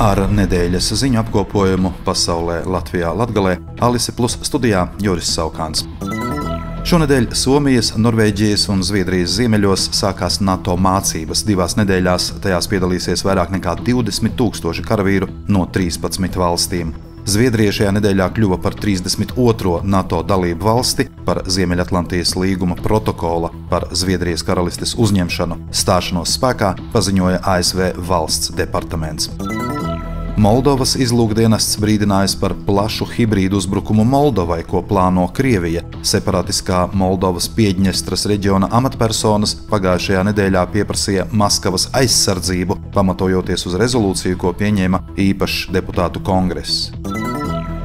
Ar nedēļas ziņu apkopojumu pasaulē Latvijā Latgalē Alise Plus studijā Juris Saukāns. Šonedēļ Somijas, Norvēģijas un Zviedrijas ziemeļos sākās NATO mācības. 2 nedēļās tajās piedalīsies vairāk nekā 20 000 karavīru no 13 valstīm. Zviedrija šajā nedēļā kļuva par 32. NATO dalību valsti par Ziemeļatlantijas līguma protokola par Zviedrijas karalistes uzņemšanu stāšanos spēkā, paziņoja ASV valsts departaments. Moldovas izlūkdienests brīdinājis par plašu hibrīdu uzbrukumu Moldovai, ko plāno Krievija. Separatiskā Moldovas Piedņestras reģiona amatpersonas pagājušajā nedēļā pieprasīja Maskavas aizsardzību, pamatojoties uz rezolūciju, ko pieņēma īpašs deputātu kongress.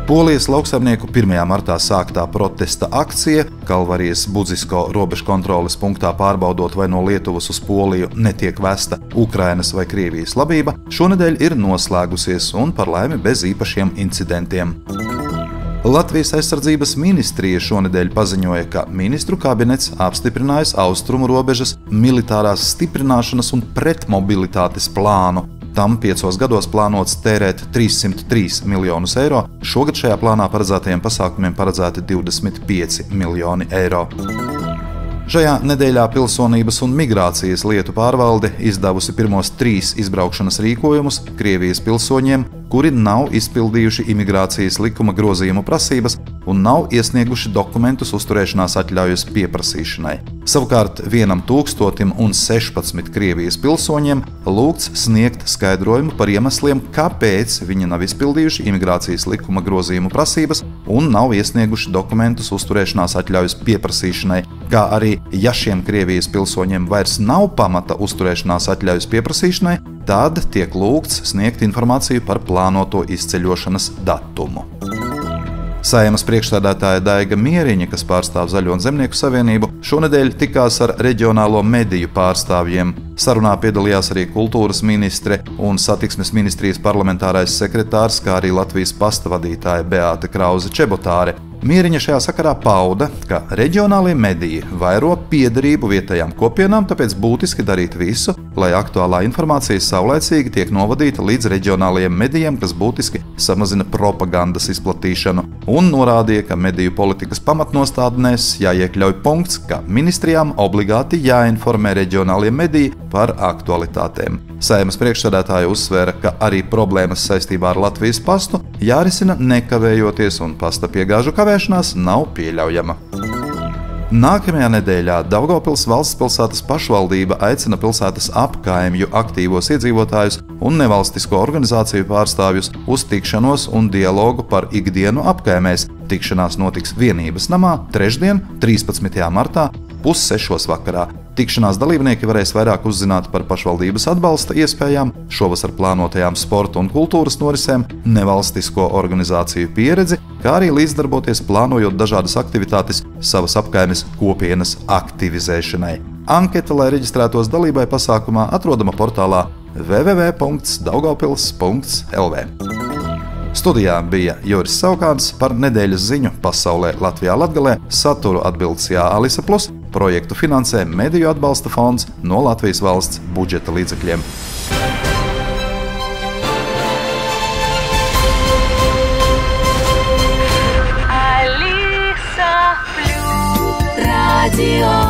Polijas lauksaimnieku 1. martā sāktā protesta akcija Kalvarijas Budzisko robežu kontroles punktā pārbaudot, vai no Lietuvas uz Poliju netiek vesta Ukrainas vai Krievijas labība, šonedēļ ir noslēgusies un par laimi bez īpašiem incidentiem. Latvijas aizsardzības ministrija šonedēļ paziņoja, ka ministru kabinets apstiprinājis austrumu robežas militārās stiprināšanas un pretmobilitātes plānu. Tam 5 gados plānots tērēt 303 miljonus eiro, šogad šajā plānā paredzētajiem pasākumiem paredzēti 25 miljoni eiro. Šajā nedēļā Pilsonības un migrācijas lietu pārvalde izdevusi pirmos 3 izbraukšanas rīkojumus Krievijas pilsoņiem, kuri nav izpildījuši imigrācijas likuma grozījumu prasības un nav iesnieguši dokumentus uzturēšanās atļaujas pieprasīšanai. Savukārt 1016 Krievijas pilsoņiem lūgts sniegt skaidrojumu par iemesliem, kāpēc viņi nav izpildījuši imigrācijas likuma grozījumu prasības un nav iesnieguši dokumentus uzturēšanās atļaujas pieprasīšanai, kā arī, ja šiem Krievijas pilsoņiem vairs nav pamata uzturēšanās atļaujas pieprasīšanai, tad tiek lūgts sniegt informāciju par plānoto izceļošanas datumu. Saeimas priekšsēdētāja Daiga Mieriņa, kas pārstāv Zaļo un Zemnieku savienību, šonedēļ tikās ar reģionālo mediju pārstāvjiem. Sarunā piedalījās arī kultūras ministre un satiksmes ministrijas parlamentārais sekretārs, kā arī Latvijas pasta vadītāja Beāte Krause-Čebotāre. Mieriņa šajā sakarā pauda, ka reģionālie mediji vairo piederību vietējām kopienām, tāpēc būtiski darīt visu, lai aktuālā informācija saulaicīgi tiek novadīta līdz reģionālajiem medijiem, kas būtiski samazina propagandas izplatīšanu, un norādīja, ka mediju politikas pamatnostādnēs jāiekļauj punkts, ka ministrijām obligāti jāinformē reģionālie mediji par aktualitātēm. Saeimas priekšsēdētāja uzsvēra, ka arī problēmas saistībā ar Latvijas pastu jārisina nekavējoties un pasta piegāžu kavēšanās nav pieļaujama. Nākamajā nedēļā Daugavpils valsts pilsētas pašvaldība aicina pilsētas apkaimju aktīvos iedzīvotājus un nevalstisko organizāciju pārstāvjus uz tikšanos un dialogu par ikdienu apkaimēs. Tikšanās notiks Vienības namā trešdien, 13. martā, 5:30 vakarā. Tikšanās dalībnieki varēs vairāk uzzināt par pašvaldības atbalsta iespējām, šovasar plānotajām sporta un kultūras norisēm, nevalstisko organizāciju pieredzi, kā arī līdzdarboties plānojot dažādas aktivitātes savas apkaimes kopienas aktivizēšanai. Anketa, lai reģistrētos dalībai pasākumā, atrodama portālā www.daugavpils.lv. Studijā bija Juris Saukāns. Par nedēļas ziņu pasaulē Latvijā Latgalē saturu atbildes Alise Plus, projektu finansē Mediju atbalsta fonds no Latvijas valsts budžeta līdzekļiem. Radio